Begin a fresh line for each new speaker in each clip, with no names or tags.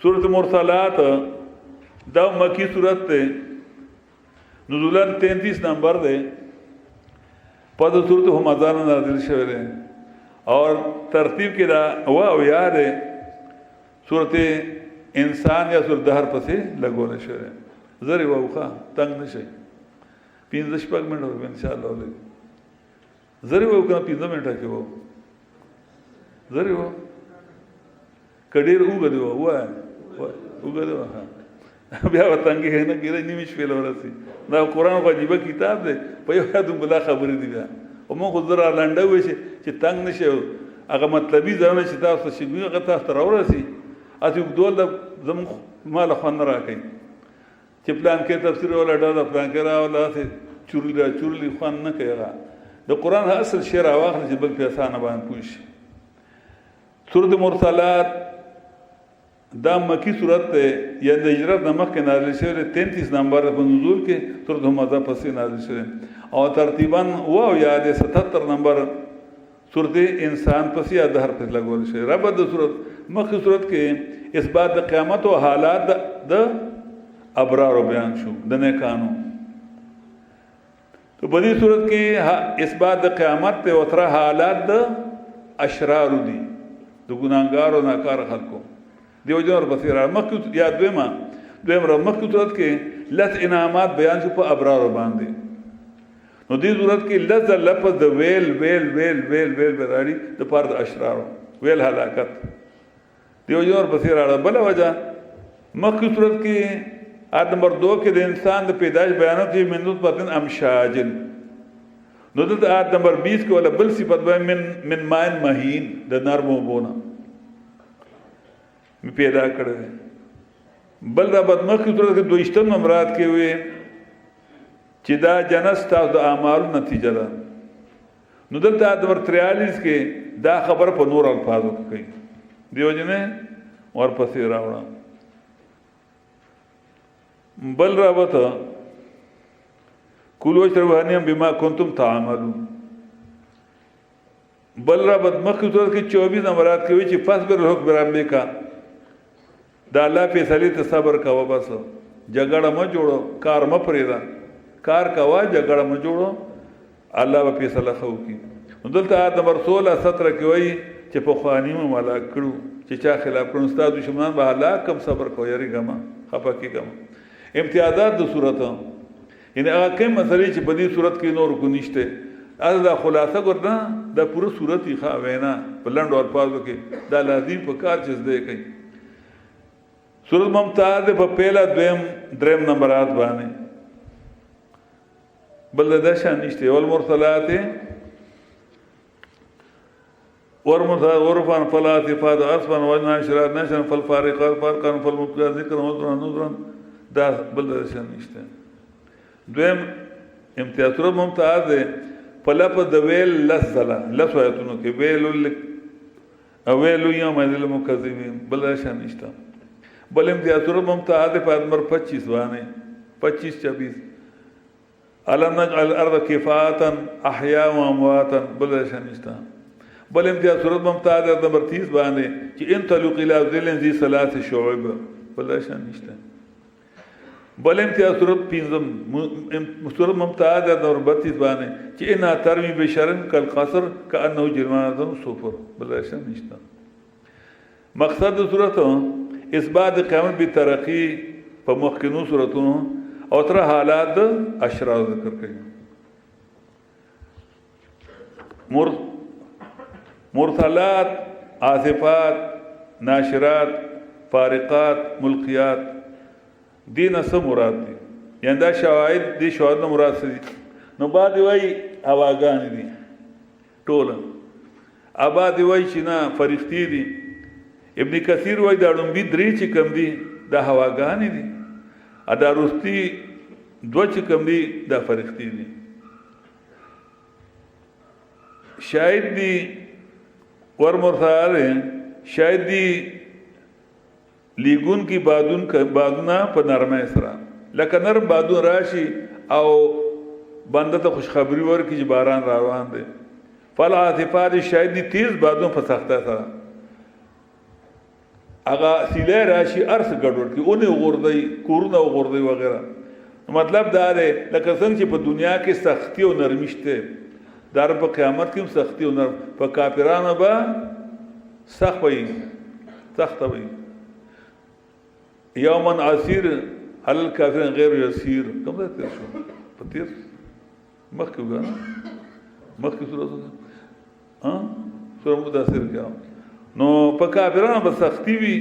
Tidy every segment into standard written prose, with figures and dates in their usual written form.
सूरत मुरसलात دا مکی صورت تے نزولن 33 نمبر دے پد صورت همزان نازل شوه دے اور ترتیب کی دا او یاد ہے صورت انسان یا صورت دہر پسے لگو نشوه دے ذری ووخا تنگ نشے 15 منٹ ہو انشاءاللہ لے ذری ووخا 15 منٹ کے وہ ذری وہ کډیر وګدو وګدو ها بیا وتنګي نه کېږي نیمه شپې لورسي دا قرآن خو عجیبه کتاب دی په یو یادو بلا خبرې دی بیا او موږ خو زره لنډه وي چې تنګ نشي هغه مطلبي ځانونه چې تاسو شګوي هغه تاسو ته راورسي اته ډول د زموږ مال خو نه راکړي چې پلان کې تفسیر ولا ډول پلان کې راولا چورلی خو نه کوي د قرآن اصل شعر واخل چې بل په اسانه باندې پوښ سورۃ مرسلات دا مکی صورت تے یا د هجرت نمک کے نازل شوه 33 نمبر په نزول کې سورۃ همزه پسې نازل شوه او ترتیبا او یاد 77 نمبر سورۃ انسان پسې یا دهر پسې لګول شوه رب د صورت مکی صورت کې اثبات د قیامت او حالات د ابرار بیان شو د نیکانو تو په دې صورت کې اثبات د قیامت ته او تر حالات د اشرار دي د ګناګارو ناکار خلکو دیو جنور بصیرہ مخکې یا دویم مخکې صورت کې لس انعامات بیان شو په ابرار باندې نو دې صورت کې لس لفظ د ویل براړي د پاره د اشرار ویل هلاکت دیو جنور بصیرہ بل وجہ مخکې صورت کې آیت نمبر 2 کې د انسان د پیدائش بیان چې من نطفه امشاج نو د آیت نمبر 20 کې ولا بل صفت من ماء مهین د نرمو بونه پیدا کړی بل دا بدمخ کی صورت کې دویشتم مراد کې وي چې دا جنس تاسو د اعمالو نتیجه ده نو دلته نمبر 43 کې دا خبر په نور الفاظو کې کوي دیو جنې ورپسې راوړم بل راوته کلوا اشربوا هنیئا بما کنتم تعملون بل را بدمخ کی صورت کې 24 مراد کې وي چې فاصبر الحکم ربک دا الله فیصله ته صبر کوه بس جګړه ما جوړو کار ما پریدا کار کوا جګړه ما جوړو الله به فیصله خو کی دلته آیت نمبر 16 17 کې وایي چې په خوانی مو ملا کړو چې چا خلاف کړو استاد دشمنان به الله کم صبر کو یاري ګما خپه کی ګما امتیازات د صورت یعنی هغه کوم مسلې چې په دې صورت کې نور کو نشته دا خلاصه ګورنه د پوره صورت یې ښه وینا په لنډ الفاظو کې دا لازم په کار چز دی کوي سورت ممتاز په پہلا دریم نمبرات باندې بل د شان نشته ول مرسلات ورفان فلات فاد اسفن وناشرات نشن فالفارقات فرقا فالمبتدئ ذکر نذرا دا بل د شان نشته دویم امتیاز سورت ممتاز فلپ د ویل لسلا لسوایتونو کې ویل یوم للمکذبین بل د شان نشته بل امتیاز سورت ممتاز په نمبر 25 باندې 25 26 علم نجعل الارض کفاتا احیاء و امواتا بل شنشتا بل امتیاز سورت ممتاز نمبر 30 باندې چې ان تلوق الى ذل ذي ثلاث شعب بل شنشتا بل امتیاز سورت 5 سورت ممتاز نمبر 32 باندې چې ان ترمی بشرن کالقصر كانه جرمانه صفر بل شنشتا مقصد سورت اثبات قیامت بترقی په مخکینو صورتونو او تر حالات اشرار ذکر کړي مرسلات آصفات ناشرات فارقات ملقیات دین سم مراد دي یعنی دا شواهد دي شواهد مراد دي نو بعد وای اواګان دي ټول اباد وای چې نه فرښتې دي ابن کثیر وای دا ډومبي درې چې کم دي دا هواګان دي ادا رستی دو چې کم دي دا فرښتې دي شاید دي ورمرثال شاید دي لیگون کی بادونه په نرمه سره لکه نرم بادون راشي او بنده ته خوشخبری ورکړي چې باران روان دی فالعاصفات شاید دي تیز بادون په سخته سره هغه سیله راشي ارس ګډوډ کی اونې وغوردي کورونه وغوردي وغیرہ. مطلب دا دی لکه څنګه چې په دنیا کې سختی او نرمي شته دا په قیامت کې هم سختی او نرم په کافرانو به سخت وي سخت وي. یومن عسیر هل الکافرین غیر یسیر کوم ځای تیر شو په تیر مخکې وګا مخکې سورہ سورہ مدثر کې نو په کافرانو به سختی وي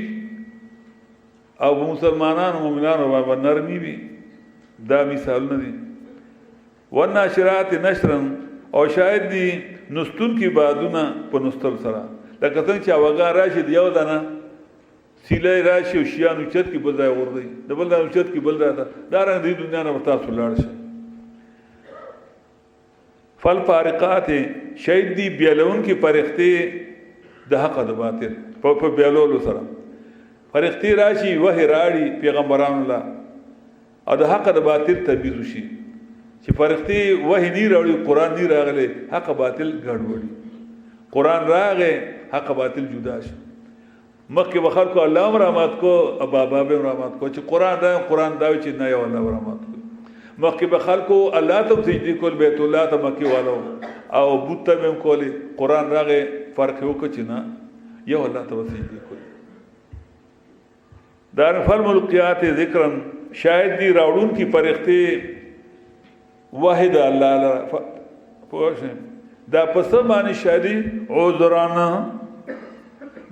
او مسلمانانو مؤمنانو به نرمي وي. دا مثالونه دي. والناشرات نشرا او شاید دي نستون کی بادونه په نستل سره لکه څنګه چې هواګان راشي د یو دانه سیلې راشي او شیانو چت کې بل ځای وردی د بل ځای چت کې بل ځای دا رنګ د دنیا نه ورته لاړ شي. فل فارقات شاید دي بیلون کی فرښتې د حق د باطل په بیلولو سره فرښتې راشي وه راړي پیغمبرانو الله او د حق د باطل تمیز شي چې فرښتې وه نه راوړي قران نه راغلي حق باطل ګډوډي قران راغې حق باطل جدا شي. مکه بخار کو الله مرحمت کو بابا به مرحمت کو چې قران دا چې نه یو الله مرحمت کو مکه بخار کو الله ته سجدي کول بیت الله ته مکه والو او بوت ته کولی قران راغې فرق وکړي چې نه یو الله ته سجدي کول. دار فالملقیات ذکرا شاید دی راوړون کی فرښتې واحد الله پوښ دا پس باندې شادي عذرانه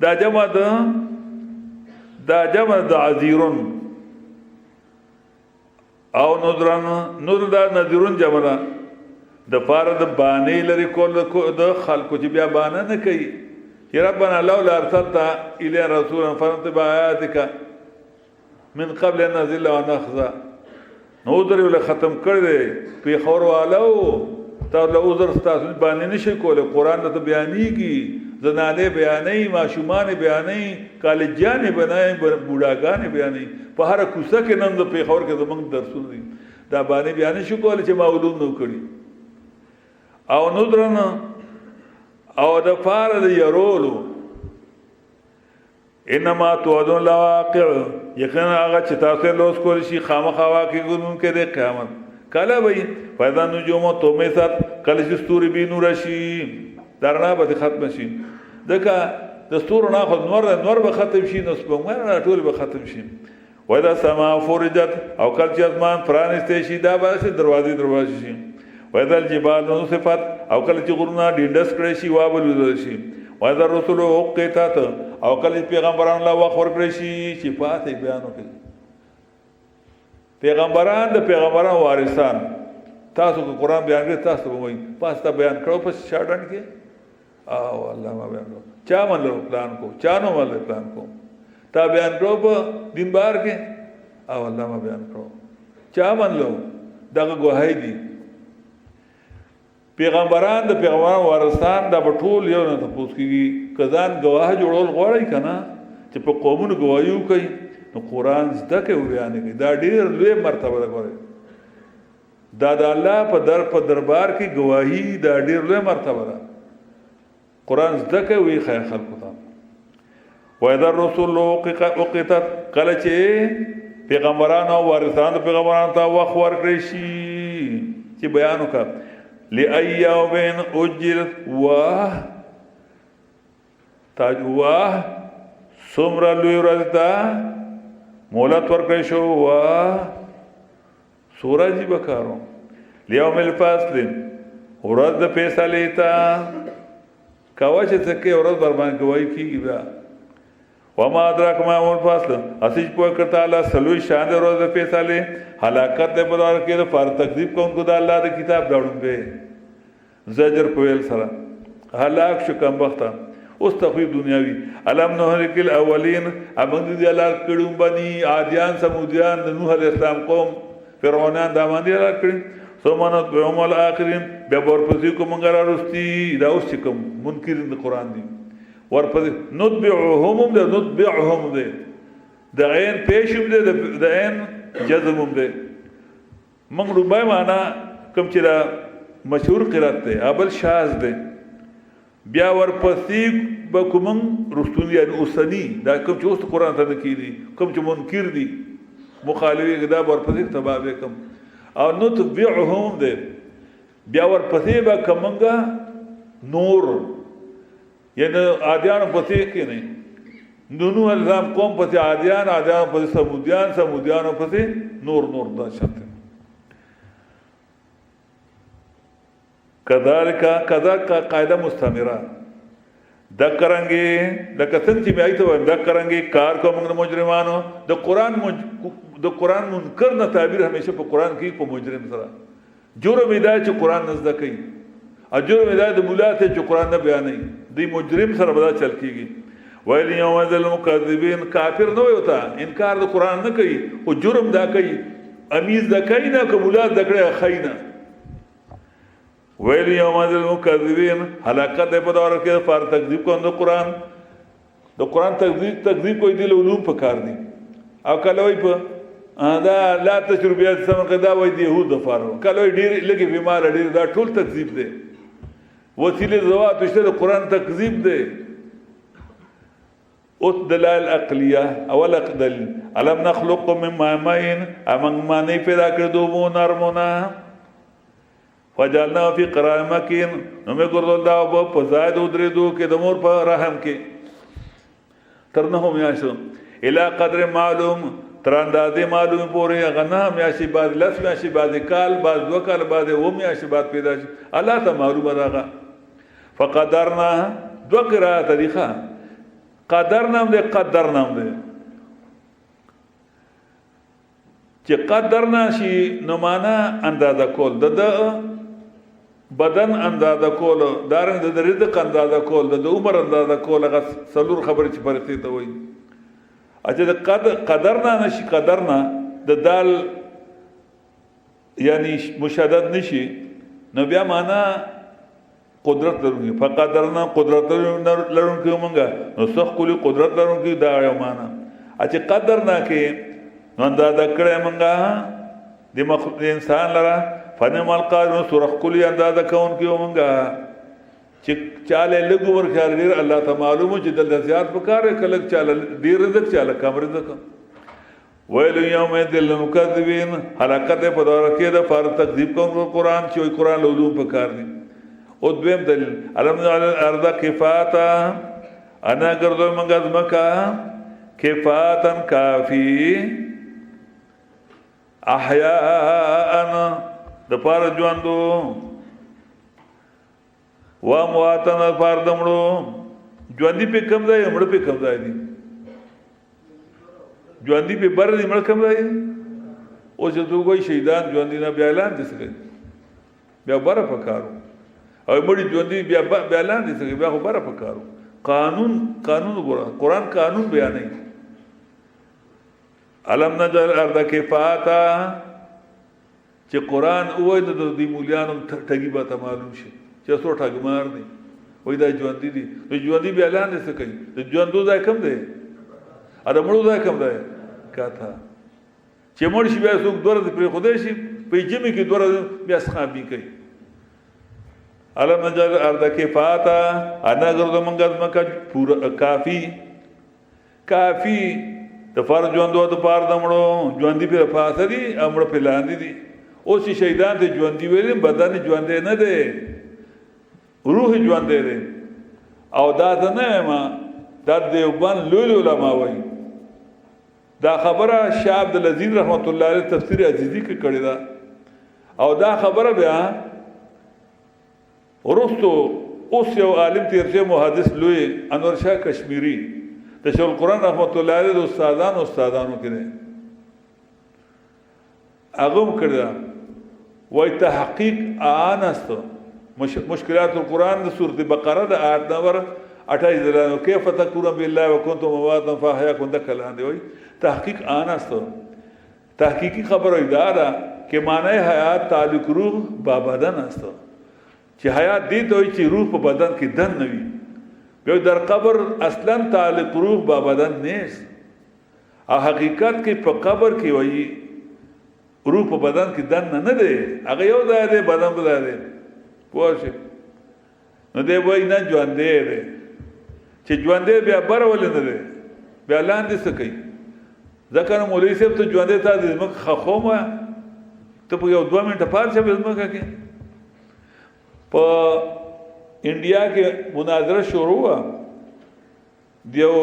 دا جمع د عذیرون او نذرانه دا نذرون جمع ده د پاره د باندې لري کول د خلکو چې بیا باندې نه کوي چې ربنا لولا ارسلت الى رسولا فنتبع آياتك من قبل ان نزل ونخزا نو درې ول ختم کړی په خور والو ته له عذر تاسو باندې نشي کوله قران ته بیانېږي زنانه بیانې ماشومان بیانې کالجان بیانې بوډاګان بیانې په هر کوڅه کې نن د په خور کې زمونږ درسونه دي دا باندې بیانې شو کوله چې معلوم نو کړی او نو درنه او د فار د يرولو انما توعدون لواقع یقینا هغه چې تاسو لوس کول شي خامخا واقع ګونون کې د قیامت کله وي پیدا نجوم تو می سات کله چې ستوري به نور شي درنا به ختم شي دغه د ستورو نه خو نور به ختم شي نو سپوږمۍ ټول به ختم شي. ودا سما فرجت او کله چې اسمان پرانسته شي دا به دروازې شي. ودا الجبال نصفت او کله چې غرونه ډینډس کړي شي وابل شي. ودا رسول وقتات او کله پیغمبران الله وخت ورکړي شي چې پاتې بیان وکړي. پیغمبران د پیغمبران وارثان تاسو کو قران بیان کړی تاسو وایي پاستا بیان کړو په شاډن کې او الله ما بیان کړو چا مله پلان کو چانو مله پلان کو تا بیان کړو په دین بار کې او الله ما بیان کړو چا منلو دغه گواهی دي. پیغمبران د پیغمبران وارثان د ټول یو نه تاسو کیږي کزان گواه جوړول غواړي کنه چې په قومونو گوايو کوي نو قران زده کوي بیان کوي دا ډیر لوی مرتبه ده ګوره دا د الله په دربار کې گواہی دا ډیر لوی مرتبه ده قران زده کوي خیر خلکو ته. وإذا الرسول وقتت کله چې پیغمبران او وارثان پیغمبران ته وخت ورکړي شي چې بیان وکړي لأيوم أجل واه تاج واه سمرا لوی ورځتا مولت ورکړی شو واه سورج بکارو لیوم الفصل ورځ د فیصلې تا کاوه چې څکه ورځ بربان کوي کیږي بیا وما ادراک ما يوم الفصل اسیج په کړه الله سلوي شان د ورځ د فیصلې هلاکت په دور کې د فار تکذیب کوونکو د الله د کتاب داړم به زجر پویل سره هلاک شو کم وخته اوس تخویف دنیاوی علم نهلک الاولین امن دي الله کړم بني عادیان سمودیان د نوح علیہ السلام قوم فرعونان د باندې الله کړم سومنت بهم الاخرین به ورپسې کوم غرارستی دا اوس کوم منکرین د قران دي ورپسې نتبعهم ده د عین پېښم ده د عین جزمم ده موږ روبای معنا کوم چې دا مشهور قرات ده ابل شاذ ده بیا ورپسې به کوم رښتونی یعنی اوسنی دا کوم چې اوس قرآن ته کیدي کوم چې منکر دي مخالفي دا ورپسې تبا به کوم او نتبعهم دې بیا ورپسې به کومنګا نور یعنی عادیان پسې کې نه نونو الزام قوم پسې عادیان پسې سمودیان پسې نور دا شرط کذالک قاعده مستمره دا کرانګي د کتن چې بیا ته دا کرانګي کار کوم د مجرمانو د قران منکر نه تعبیر همیشه په قران کې په مجرم سره جرم دا چې قران نزد کوي اجر دا د مولا ته چې قران نه بیانې دی مجرم سره بدا چل کیږي ویل یوم ذل مکذبین کافر نه وتا انکار د قران نه کوي او جرم دا کوي امیز دا کوي نه کومولا دکړه خاینه ویل یوم ذل مکذبین هلاکت په دور کې فار تکذیب کوم د قران تکذیب کوي د علوم په کار دي او کله وي په دا لا تجربیات سم قدا وي د يهود فارو کله ډیر لګي بیمار ډیر دا ټول تکذیب دي وسیله زوات شته د قران تکذیب دي اوس دلائل عقلیه اول اقدل علم نخلقكم من ماء امن ما نه پیدا کړو مو نرمونه فجعلنا فی قرار مکین نو می ګرځول دا په زائد درېدو کې د مور په رحم کې ترنه میاشو الی قدر معلوم تر اندازې معلوم پورې غنا میاشي بعد لس میاشي بعد کال بعد دو کال بعد و میاشي بعد پیدا شي الله ته معلومه راغه فقدرنا دو قرات طریقه قدر نام دے قدر نام دے چې قدرنا شي نو معنا اندازه کول د بدن اندازه کول دارنګ د رزق اندازه کول د عمر اندازه کول غ سلور خبر چې پرته ته وای اته د قدرنا نشي قدرنا د دال یعنی مشدد نشي نو بیا معنا قدرت لرونکي فقدرنا قدرت لرونکي مونږه نو څخ کلی قدرت لرونکي دا یو معنا اته قدرنا کې نو اندازه کړه مونږه د مخلوق انسان لره فنمل قارون سورخ کلی اندازه کون کیو مونږه چې چاله لګو ور خیال ډیر الله ته معلومه چې د زیات وکړه کله چاله ډیر رزق چاله کم رزق ویل یوم دل مکذبین حلاکت په دور کې د فار تکذیب کوم قرآن چې قرآن علوم په کار دي او دویم دلیل علم الارض کفاتا انا ګرځول مونږه ځمکه کفاتن کافی احیاء د پار ژوندو و مواتن پار دمړو ژوندۍ په کم ځای مړ په کم ځای دي ژوندۍ په بر دي مړ کم ځای او چې دوی شهیدان ژوندۍ نه بیا اعلان دي سګي بیا بر پکارو او مړي ژوندۍ بیا اعلان دي سګي بیا بر پکارو قانون ګور قرآن قانون بیانوي علم نجل ارض کفاتا چې قرآن وای د دې مولیانو ټګي به ته معلوم شي چې څو ټګمار دي وای دا ژوندۍ دي نو ژوندۍ به اعلان نه کوي د ژوندو ځای کم دی ا د مړو ځای کم دی کاته چې مړ شي بیا څوک دوره پر خوده شي په جمی کې دوره بیا ښابي کوي علم نجل ارض کفاتا انا ګرځو منګز مکه پورا کافی د فار ژوندو د پار دمړو ژوندۍ په فاسه دي امړ په لاندې دي او چې شهیدان ته ژوندۍ ویل بدن ژوندې نه ده روح ژوندې ده او دا نه ما د دیوبند لوی علماء وایي دا خبره شاه عبد العزيز رحمت الله علیه تفسیر عزیزی کې کړی دا او دا خبره بیا ورستو اوس یو عالم تیرشه محدث لوی انور شاه کشمیری تشول قرآن رحمت الله علیه د استادانو کې ده اغم کړه وای تحقیق انست مشکلات القرآن د سورۃ بقره د آیت نمبر 28 کیف تکفرون بالله وکنتم امواتا فاحیاکم دکلان دی وای تحقیق انست تحقیقی خبر اداره کې معنی حیات تعلق روح با بدن است چې حیات دی ته چې روح په بدن کې دن نوي بیا در قبر اصلا تعلق روح با بدن نیست او حقیقت کې په قبر کې وایي روح په بدن کې دن نه دی هغه یو ځای دی بدن په ځای دی پوه شئ نو دی وایي نه ژوندی دی چې ژوندې بیا بر ولې نه دی بیا لاندې څه کوي ځکه نو مولوي صاحب ته ژوندې ته د ځمکې خخوم وایه ته په یو 2 منټه پاتې شه په ځمکه کې په انډیا کې مناظره شروع وه د یو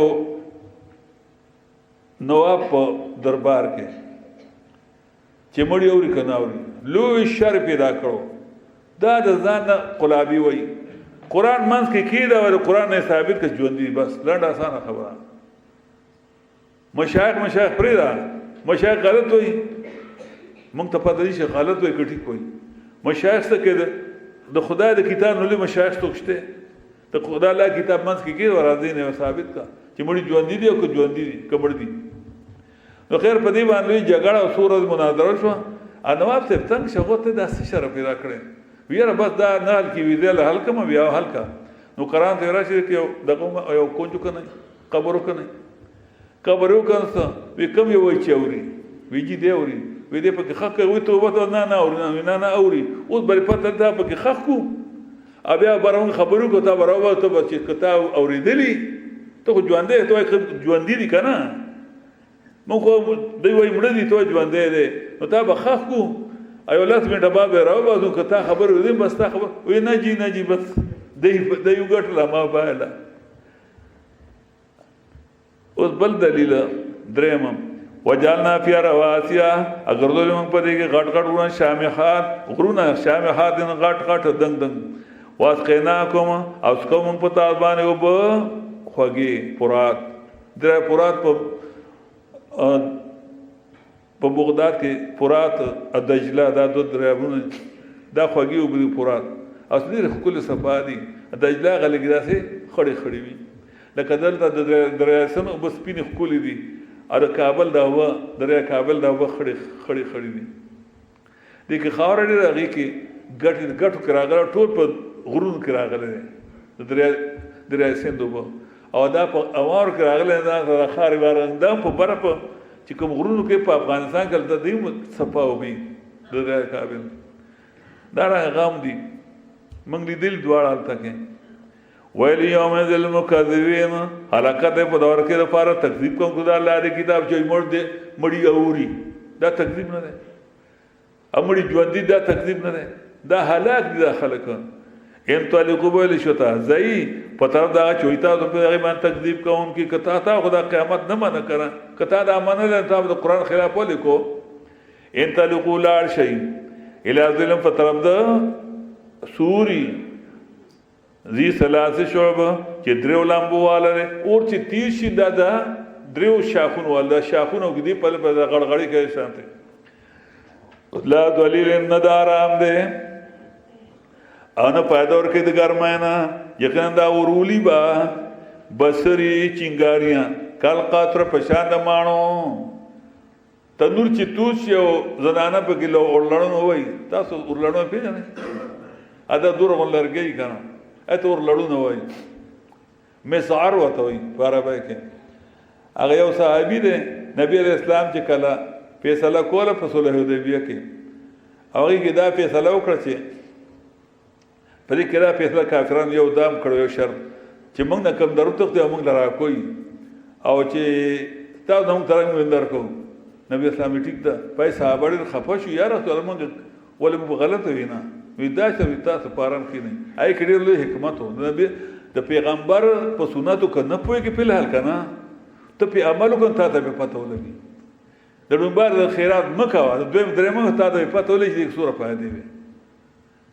نواب په دربار کې چې مړي اوري که نه اوري لوی شر پیدا کړو دا د ځان نه قلابي وایي قرآن منځ کې کېده وایي قرآن نه ثابت که ژوندي بس لنډ اسانه خبره مشایخ پرېږده مشایخ غلط وایي موږ ته پته دي چې غلط وایي که ټیک وایي مشایخ څه کې د خدای د کتاب نو لوی مشایخ څوک شته د خدای الله کتاب منځ کې کېده راځي نه ثابت کا چې مړي ژوندي دي او که ژوندي دي که مړ دي نو خیر په دې باندې جګړه او سوره مناظره شوه نواب صاحب تنګ شغو ته داسې شر پیدا کړی ویره بس دا نه حل کې ویدل حل کوم بیا حل کا نو قرآن ته راشي کې دغه یو کونجو کنه قبر وکنه قبر وکنه وی کوم یو وی چوري ویجی دی اوري وی دې په خخ وی توبه نه اوري نه اوري اوس بل پته دا په خخ کو بیا برون خبرو کو تا برابر ته چې کتا اوریدلی ته ژوندې ته ژوندې دي کنه مو خو دوی وای مړ دي ته ژوندې دي نو تا به خخ کو ایو لاس منټه باب راو کتا خبر ودی بس تا خبر وی نه جی بس دی یو ګټلا ما بالا اوس بل دلیل درېمم وجعلنا فی رواسیا اگر دل موږ په دې کې غټ ورونه شامخات غرونه شامخات غټ دنګ واسقیناکم او څکو موږ په تاسو باندې وب خوږی فرات درې فرات په بغداد کې فرات دجله دا د دریابونه دا خوږی وب فرات اصلي خپل صفادي دجله غلګراسه خړې وي لکه دلته د دریاسن او سپین خپل دي اره کابل دا و دریا کابل دا و خړې دي د کی خاور لري هغه کې ګټ کراغله ټول په غرون کراغله د دریا سندوبه او دا په اوار کراغله دا خاري وارنده په برپ چې کوم غرونو کې په افغانستان کې د دې صفاو وي د دریا کابل دا غام دي موږ دل دواړه تکه ویل یوم ذل مکذبین حرکت په دور کې لپاره تکذیب کوم خدای الله دې کتاب چې مړی اوري دا تکذیب نه ده امړي ژوند دا تکذیب نه ده دا هلاک دي خلک ان طالقو بل شتا زئی پتر دا چويتا ته په ایمان تکذیب کوم کی کتا تا خدا قیامت نه منه کړه کتا دا منل ته د قران خلاف ولیکو ان طالقو لار شي الی ظلم فترب دا سوري زی ثلاثه شعبه چې دریو لامبو والره اور چې تیر شي دا دریو شاخون والدا شاخونو کې دی په غړغړی کې شانته لا دلیل ندارام ده انا پیدا ورکې د ګرماینا یقینا دا ورولی با بصری چنګاریاں کل قطر پشان د مانو تنور چې توش یو زنانه په کلو اورلړن وای تاسو اورلړن پیژنئ ادا دور ولرګي کنه اته اورلړن وای مسعر وته وای عربی کې هغه یو صحابي دی نبی علیہ السلام چې کله فیصله کوله په صلح حدیبیه کې هغه کې دا فیصله وکړه چې په دې کې دا فیصله کافرانو یو دام کړو یو شرط چې موږ نه کم درو ته موږ لرا کوي او چې تاسو موږ ترنګ وندر کو نبی اسلام ټیک ده پیسې اړ خفه شو یا رسول الله موږ ولې مو غلط وینا وی دا چې تاسو پاران کې نه آی کډیر له حکمت هو نبی د پیغمبر په سنتو کنه پوي کې په حال کنه ته په عملو کنه ته به پته ولګي د دومبار د خیرات مکوا د دویم درېمه ته د پته ولګي چې سوره فائدې وي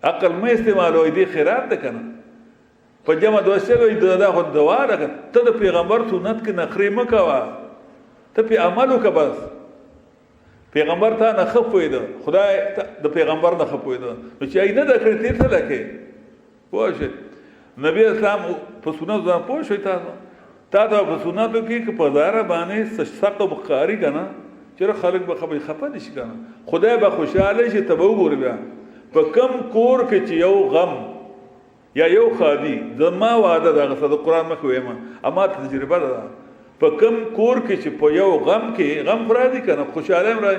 عقل مې استعمالوي دي خیرات ده کنه په جمع دوسه دا خو دوا ده ته د پیغمبر سنت کې نخري مکوا ته په عملو کې بس پیغمبر ته نه خپوي ده خدای د پیغمبر نه خپوي ده نو چې اې نه د کړې ته لکه پوه نبی اسلام په سنت ځان پوه شوي تاسو په سنتو کې په دار باندې سخت بخاری کنه چې خلک به خبرې خپه نشي کنه خدای به خوشاله شي ته به وګورې بیا په کم کور کې چې یو غم یا یو خادي زما وعده ده غصه د قران مخ وېما اما تجربه ده په کم کور کې چې په یو غم کې غم خورا دي کنه خوشاله را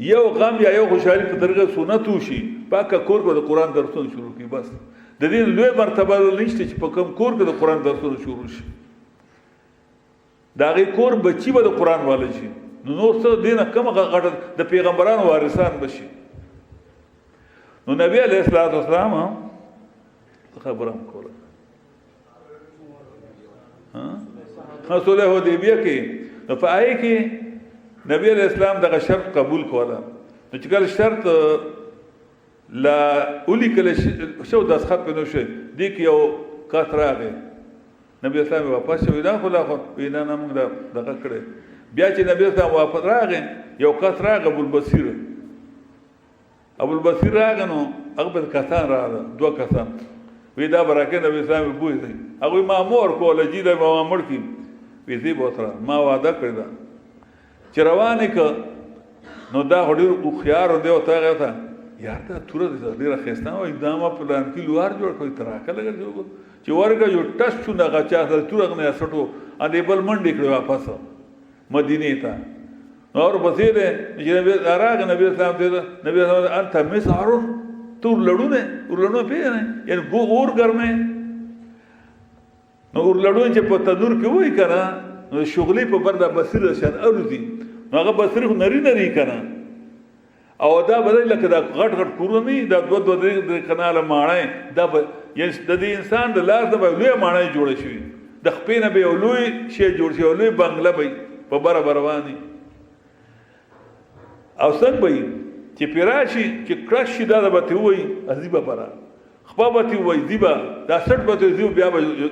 یو غم یا یو خوشالي په طریقه سنت وشي پاکه کور کې د قران درسونه شروع کی بس د دې لوی مرتبه نشته چې په کم کور کې د قران درسونه شروع شي دا غي کور بچي به د قران والا شي نو څه دینه کوم غټ د پیغمبرانو وارثان بشي نو نبی علیہ الصلوۃ والسلام خبرم کوله ها صلح حدیبیه کې نو په آی کې نبی علیہ السلام دغه شرط قبول کوله نو چې کله شرط لا اولی کله شو د خط په نو شي دی کې یو کثر راغی نبی اسلام واپس شو دا خلا خو وینا نه موږ دغه کړه بیا چې نبی اسلام واپس راغی یو کثر راغی ابو البصیر راغی نو هغه کسان راغله دوه کسان وی دا برکه نبی اسلام بوې دی هغه مامور کوله چې دا مامور کی وی دې بوتره ما وعده کړی دا چې روانه ک نو دا هډیر خو خيار دی او تا یار ته تور دې ډیره خسته او اقدام په پلان کې لوار جوړ کوي تراکه لګل جو چې ورګه یو ټس شو نه غچا سره تور نه سټو ا دې بل منډې کړو واپس مدینه ته اور بصیر چې نبی راغ نبی اسلام ته نبی اسلام انت مسعرون تور لړونه پیژنه یعنی ګو اور ګرمه نو اور لړون چې په تنور کې وای کنه نو شغلې په بردا بصیر شان اورځي نو هغه بصیر خو نری کنه او دا بدل لکه دا غټ کورونه دا دوه د کانال ماړه دا یعنی د دې انسان د لاس د لوی ماړه جوړ شي د خپینه به لوی شی جوړ شي لوی بنگله به په بره برواني او څنګه به چې پیراشي چې کراشي دا به وي عزیبه برا خپل به وي دیبا دا سټ به دیو بیا به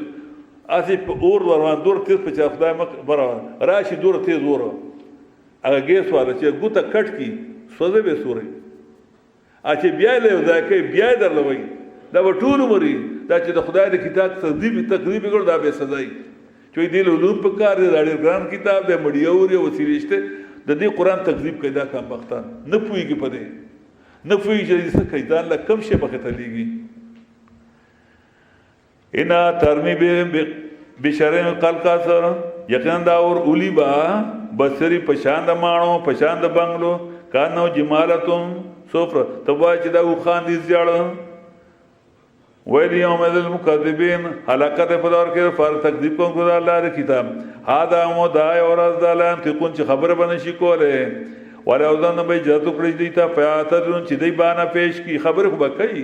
اسی په اور روان دور تیز په چا خدای مخ برا راشي دور تیز ور هغه ګیس والا چې ګوته کټ کی سوزه به سوري اچې بیا له ځکه بیا درلوي دا ټول مري دا چې د خدای د کتاب تکذیب ګور دا به سزا چې دې له لوپ په کار دی دا ډېر ګران کتاب دی مړیوري او وسیلهشته د دې قران تکذیب کوي دا کم وختان نه پويږي پدې نه پويږي چې څه کوي دا لکم شي بخته لیږي انا ترمی به بشرن قلقا سر یقینا دا اور اولی با بصری پشاند مانو پشاند بنگلو کانو جمالتم سفر تبا چې دا وخان دي زیاړه ویل یوم المکذبین حلاکت پدار کې فار تکذیب کوم خدا الله د کتاب هاذا مودای اور از دالان ته کون چې خبر بنشي کوله ولا اذن به جاتو کړی دی ته پیاتون چې دی باندې پیش کی خبر خو بکای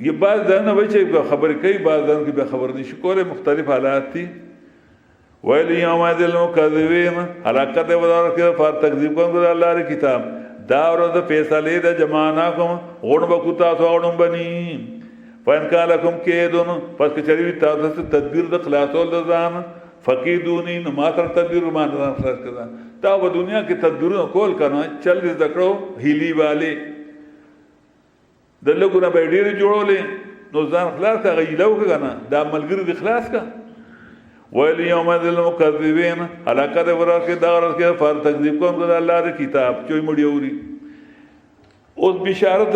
یہ بعض دنه به چې خبر کوي بعض دنه کې به خبر نشي کوله مختلف حالات دي ویل یوم المکذبین حلاکت پدار کې فار تکذیب کوم خدا الله د کتاب دا ورځ فیصله د جمانا کوم غون بکوتا ثوړم بنی فان کالکم کېدون پس کچری تاسو ته تدبیر د خلاصول ځان فقیدونی نو ماتر تدبیر مان ځان خلاص کړه تا په دنیا کې تدبیر کول کنه چل دې دکړو هیلی والے د لګونه به ډیر جوړولې نو ځان خلاص هغه یلو کنه دا ملګری د خلاص کا ویل یوم المکذبین حلاکت ورکه دا ورکه فار تکذیب کوم د الله د کتاب چوي مړیوري اوس بشارت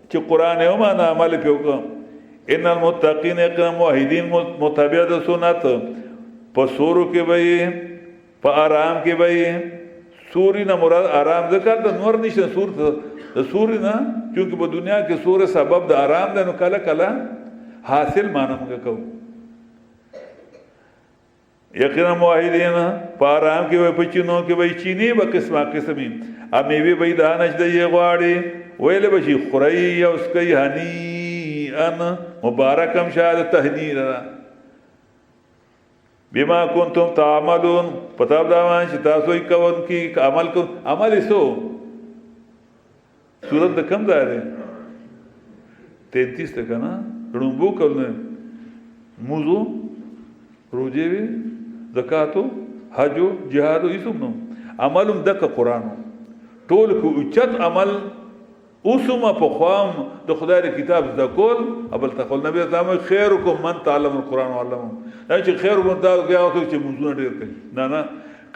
چې قران یو معنا عمل پیوکو ان المتقین اقام موحدین متابع د سنت په سورو کې وي په آرام کې وي سوري نه مراد آرام ذکر د نور نشه سور د سوري نه چې په دنیا کې سور سبب د آرام ده نو کله کله حاصل معنی موږ کوو یقینا موحدین په آرام کې وي په چینو کې وي چینی به قسمه امیوي به دانش د یې غواړي ویل بشي خوري او سکي هني ان مبارکم شاد تهنیر بما کنتم تعملون پتا دا چې تاسو یې کوون کی عمل کو عمل سو سورۃ د کم ده 33 ته کنه روبو کولنه موضوع روزه وی زکاتو حجو جهاد ایسم نو عملم دک قران ټول کو اوچت عمل اوسما په خوام د خدای د کتاب د کول ابل تقول نبی اسلام خیرکم من تعلم القرآن وعلمه دا چې خیر مون دا غواړي چې موضوع ډیر کوي نه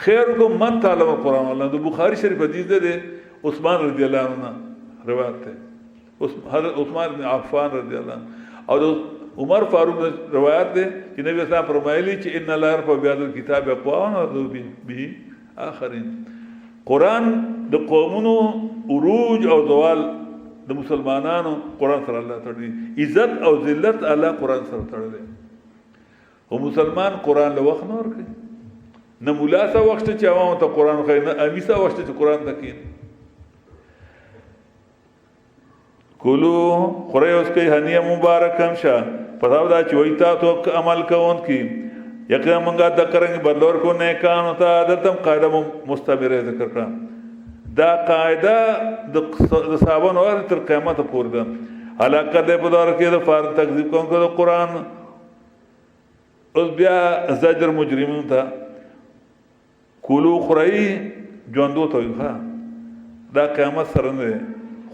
خیرکم من تعلم القرآن وعلمه د بخاری شریف حدیث ده عثمان رضی الله عنه روایت ده حضرت عثمان بن عفان رضی الله عنه او عمر فاروق روایت ده چې نبی اسلام فرمایلی چې ان الله رفع بهذا الكتاب اقوام وذو به اخرين قرآن د قومونو عروج او زوال د مسلمانانو قرآن سره الله تړي عزت او ذلت الله قرآن سره تړي او مسلمان قرآن له وخت نور کوي نه مولا سا وخت چې عوام ته قرآن خیر نه امی سا وخت چې قرآن ته کین کولو خوري اوس کوي هنیه مبارک هم شه پتاو دا چې وای تا تو عمل کوون کی یقینا منګه د کرنګ بدلور کو نه کان ہوتا عادتم قاعده مستمره ذکر کړه دا قاعده د صحابانو اور تر قیامت پورې ده علاقه د بدور کې د فار تکذیب کوونکو د قرآن اوس بیا زجر مجرمون ته کولو خوري ژوندو ته ښه دا قیامت سره نه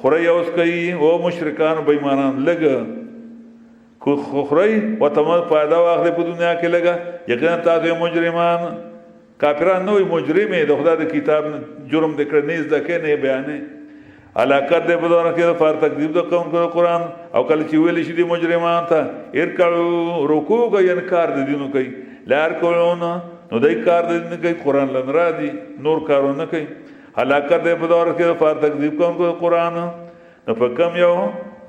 خوري اوس کوي او مشرکان بېمانان لګ کو خوري وتمه فائدہ واخلي په دنیا کې لګا یقینا تاسو مجرمان کافران نو مجرمه د خدای د کتاب جرم د کړنیز د کې نه بیانې علاقه د بدون کې فار تکذیب د قوم کو قرآن او کله چې ویل شي د مجرمان ته ارکړو رکوع کوي انکار د دینو کوي لار کولونه نو دای کار د دین کوي قرآن لن را دي نور کارونه کوي علاقه د بدون کې فار تکذیب کوم کو قرآن نو په کم یو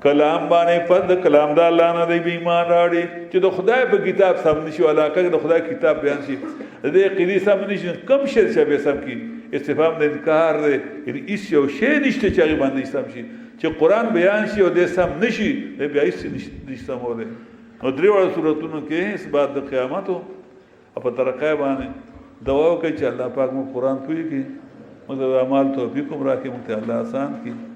کلام باندې پد کلام د الله نه دی ایمان راړي چې د خدای په کتاب سم نشي علاقه د خدای کتاب بیان شي د قیدی سم نشي کم شي چې سم کی استفهام د انکار دی هیڅ یو شی نشته چې هغه باندې سم شي چې قرآن بیان شي او د سم نشي د بیا هیڅ نشته سموله نو دریو سوراتونو کې اثبات د قیامت او په ترقه باندې دعا کوي چې الله پاک مو قرآن پوي کې موږ د اعمال توفیق هم راکړي موږ ته الله آسان کړي